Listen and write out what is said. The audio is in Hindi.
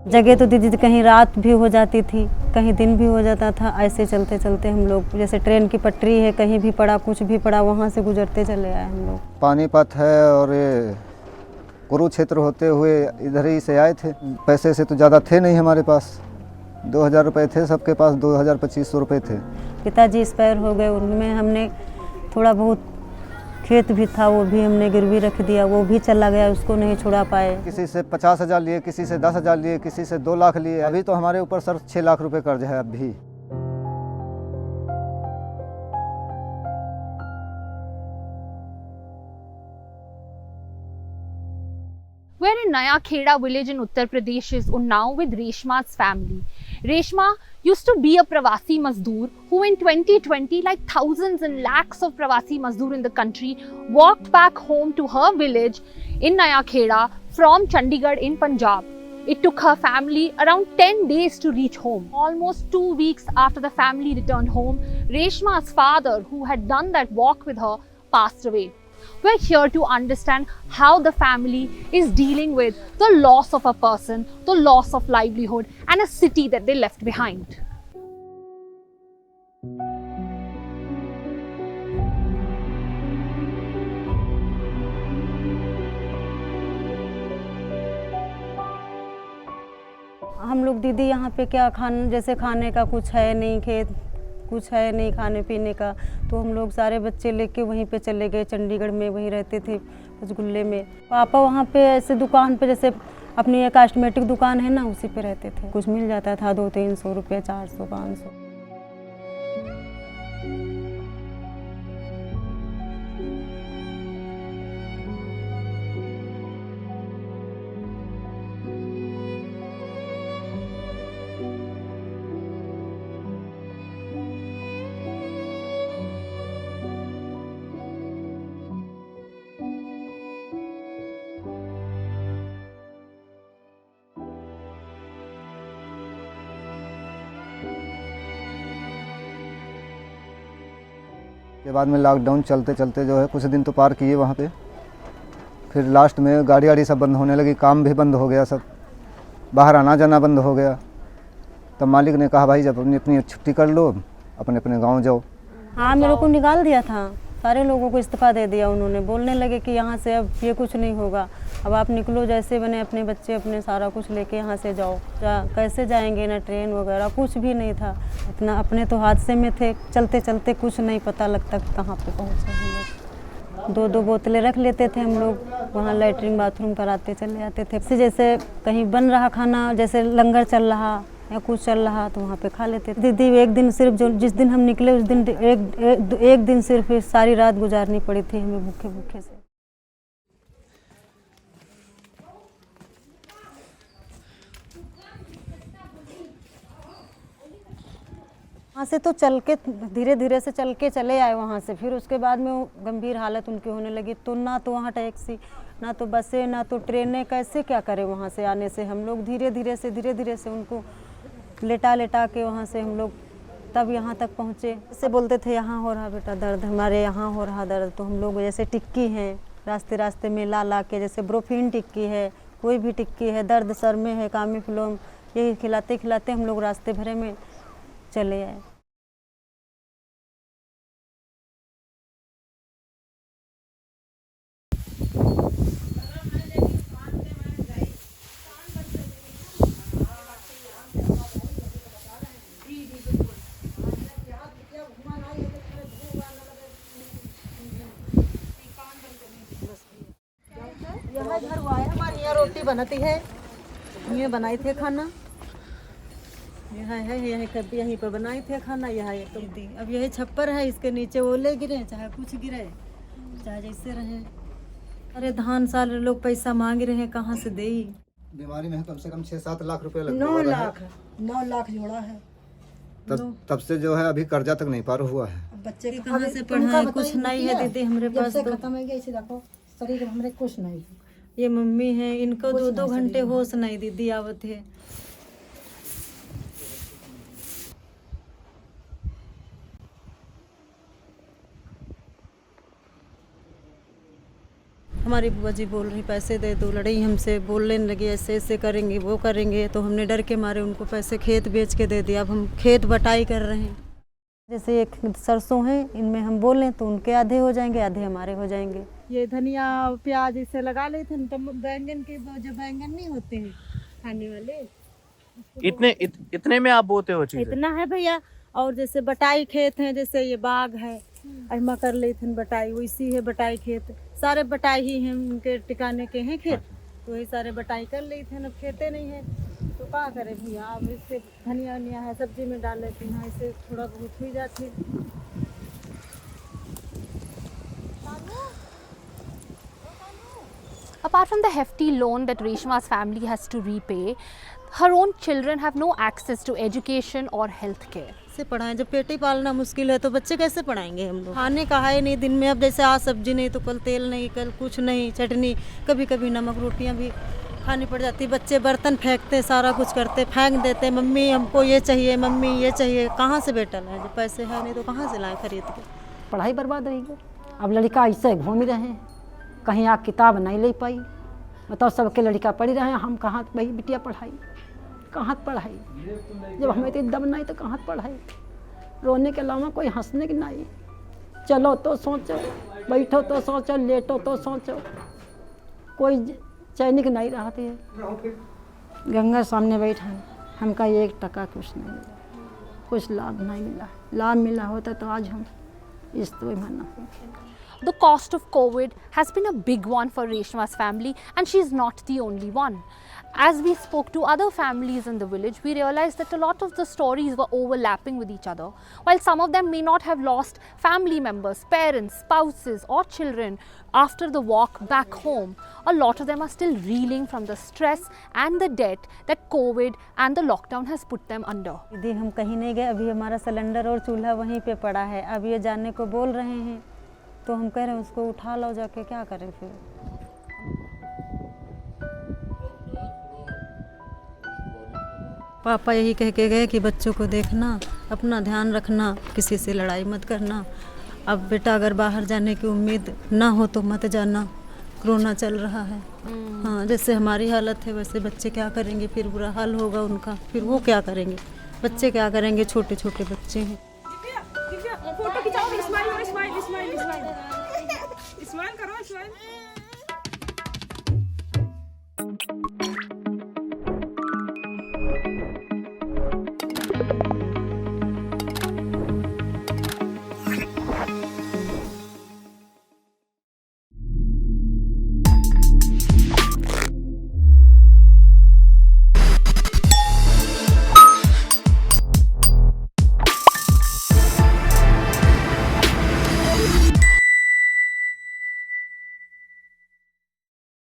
जगह तो दीदी कहीं रात भी हो जाती थी, कहीं दिन भी हो जाता था। ऐसे चलते चलते हम लोग, जैसे ट्रेन की पटरी है, कहीं भी पड़ा कुछ भी पड़ा, वहाँ से गुजरते चले आए हम लोग। पानीपत है और ये कुरुक्षेत्र होते हुए इधर ही से आए थे। पैसे से तो ज़्यादा थे नहीं हमारे पास, 2000 रुपये थे सबके पास, 2500 रुपये थे। पिताजी एक्सपायर हो गए, उनमें हमने थोड़ा बहुत खेत भी था, वो भी हमने गिरवी रख दिया, वो भी चला गया, उसको नहीं छुड़ा पाए। किसी से 50,000 लिए, किसी से 10,000 लिए, किसी से 2 लाख लिए। अभी तो हमारे ऊपर सर 6 लाख रुपए कर्ज है अब भी। We're in Naya Kheda village in Uttar Pradesh's Unnao with Reshma's family. Reshma used to be a Pravasi Mazdoor who in 2020, like thousands and lakhs of Pravasi Mazdoor in the country, walked back home to her village in Naya Kheda from Chandigarh in Punjab. It took her family around 10 days to reach home. Almost 2 weeks after the family returned home, Reshma's father, who had done that walk with her, passed away. We're here to understand how the family is dealing with the loss of a person, the loss of livelihood, and a city that they left behind. हम लोग दीदी यहाँ पे क्या जैसे खाने का कुछ है नहीं, खेत कुछ है नहीं खाने पीने का, तो हम लोग सारे बच्चे लेके वहीं पे चले गए, चंडीगढ़ में वहीं रहते थे पंचकुले में। पापा वहाँ पे ऐसे दुकान पे, जैसे अपनी एक कॉस्मेटिक दुकान है ना, उसी पे रहते थे। कुछ मिल जाता था 200-300 रुपये, 400-500। के बाद में लॉकडाउन चलते चलते जो है कुछ दिन तो पार किए वहाँ पे। फिर लास्ट में गाड़ी वाड़ी सब बंद होने लगी, काम भी बंद हो गया, सब बाहर आना जाना बंद हो गया। तब मालिक ने कहा भाई जब अपनी अपनी छुट्टी कर लो, अपने अपने गांव जाओ। हाँ, मेरे को निकाल दिया था, सारे लोगों को इस्तीफा दे दिया उन्होंने। बोलने लगे कि यहाँ से अब ये कुछ नहीं होगा, अब आप निकलो, जैसे बने अपने बच्चे अपने सारा कुछ लेके यहाँ से जाओ। कैसे जाएंगे, ना ट्रेन वगैरह कुछ भी नहीं था, अपना अपने तो हादसे में थे, चलते चलते कुछ नहीं पता लगता कहाँ पे पहुँचे हम लोग। 2-2 बोतलें रख लेते थे हम लोग, वहाँ लैट्रिन बाथरूम कराते चले जाते थे। जैसे कहीं बन रहा खाना, जैसे लंगर चल रहा या कुछ चल रहा तो वहाँ पे खा लेते थे। दीदी एक दिन सिर्फ, जो जिस दिन हम निकले उस दिन एक दिन सिर्फ सारी रात गुजारनी पड़ी थी हमें भूखे भूखे से। वहाँ से तो चल के धीरे धीरे से चल के चले आए वहाँ से। फिर उसके बाद में वो गंभीर हालत उनकी होने लगी, तो ना तो वहाँ टैक्सी, ना तो बसें, ना तो ट्रेनें, कैसे क्या करें वहाँ से आने से। हम लोग धीरे धीरे से उनको लेटा लेटा के वहाँ से हम लोग तब यहाँ तक पहुँचे। जैसे बोलते थे यहाँ हो रहा बेटा दर्द, हमारे यहाँ हो रहा दर्द, तो हम लोग जैसे टिक्की है रास्ते रास्ते में ला के, जैसे ब्रोफिन टिक्की है, कोई भी टिक्की है, दर्द सर में है, कामीफ्लोम, यही खिलाते खिलाते हम लोग रास्ते भरे में चले आए। यहाँ घर वो आया, हमारे यहाँ रोटी बनती है, ये बनाई थे खाना, यहाँ है, यहीं पर बनाई थे खाना। यहाँ एक अब यही छप्पर है, इसके नीचे ओले गिरे चाहे कुछ गिरे, चाहे जैसे रहे। अरे धान साल लोग पैसा मांग रहे हैं, कहाँ से दे। बीमारी में कम से कम 6-7 लाख रुपए लग 9 लाख जोड़ा है। तब से जो है अभी कर्जा तक नहीं पार हुआ है। बच्चे कहाँ से पढ़ाए, कुछ नहीं है दीदी हमारे पास तो। खत्म हो गया, इसे देखो शरीर हमारे कुछ नहीं। ये मम्मी है, इनको 2-2 घंटे होश नहीं दीदी आवत है। हमारी बुआ जी बोल रही पैसे दे दो, लड़ाई हमसे, बोलने लगी ऐसे ऐसे करेंगे वो करेंगे, तो हमने डर के मारे उनको पैसे खेत बेच के दे दिया। अब हम खेत बटाई कर रहे हैं। जैसे एक सरसों है, इनमें हम बोलें तो उनके आधे हो जाएंगे, आधे हमारे हो जाएंगे। ये धनिया प्याज इसे लगा लेते हैं, तो बैंगन के जो बैंगन नहीं होते हैं खाने वाले, इतने में आप बोते हो चीजें? इतना है भैया। और जैसे बटाई खेत है, जैसे ये बाग है, अरमा कर लेते हैं बटाई, वैसी है बटाई खेत, सारे बटाई ही हैं, उनके टिकाने के हैं खेत, तो वही सारे बटाई कर लेते हैं। अब खेते नहीं है तो क्या करें भैया, अब इससे धनिया वनिया है सब्जी में डाल लेते हैं, इससे थोड़ा बहुत हो जाती है। Apart from the hefty loan that Reshma's family has to repay, her own children have no access to education or health care. से पढ़ाएं, जब पेट ही पालना मुश्किल है तो बच्चे कैसे पढ़ाएंगे हम लोग। खाने का है नहीं दिन में, अब जैसे आज सब्जी नहीं तो कल तेल नहीं, कल कुछ नहीं, चटनी, कभी कभी नमक रोटियां भी खानी पड़ जाती। बच्चे बर्तन फेंकते, सारा कुछ करते, फेंक देते, मम्मी हमको ये चाहिए, मम्मी ये चाहिए। कहाँ से बेटा लाए, जब पैसे है नहीं तो कहाँ से लाएं खरीद के। पढ़ाई बर्बाद रही गई। अब लड़का ऐसे घूम रहे हैं, कहीं आप किताब नहीं ले पाई, बताओ सबके लड़का पढ़ी रहे हैं, हम कहाँ भाई बिटिया पढ़ाई, कहाँ पढ़ाई, जब हमें तो दम नहीं तो कहाँ पढ़ाई। रोने के अलावा कोई हंसने की नहीं। चलो तो सोचो, बैठो तो सोचो, लेटो तो सोचो, कोई चैनिक नहीं रहती है। गंगा सामने बैठा है, हमका 1 टका कुछ नहीं मिला, कुछ लाभ नहीं मिला। लाभ मिला होता तो आज हम इस तो माना। The cost of COVID has been a big one for Reshma's family, and she's not the only one. As we spoke to other families in the village, we realized that a lot of the stories were overlapping with each other. While some of them may not have lost family members, parents, spouses or children after the walk back home, a lot of them are still reeling from the stress and the debt that COVID and the lockdown has put them under. दीदी हम कहीं नहीं गए, अभी हमारा सिलेंडर और चूल्हा वहीं पे पड़ा है। अब ये जाने को बोल रहे हैं तो हम कह रहे हैं उसको उठा लो जाके, क्या करें फिर। पापा यही कह के गए कि बच्चों को देखना, अपना ध्यान रखना, किसी से लड़ाई मत करना। अब बेटा अगर बाहर जाने की उम्मीद ना हो तो मत जाना, कोरोना चल रहा है। हाँ, जैसे हमारी हालत है वैसे बच्चे क्या करेंगे, फिर बुरा हाल होगा उनका, फिर वो क्या करेंगे, बच्चे क्या करेंगे, छोटे छोटे बच्चे हैं।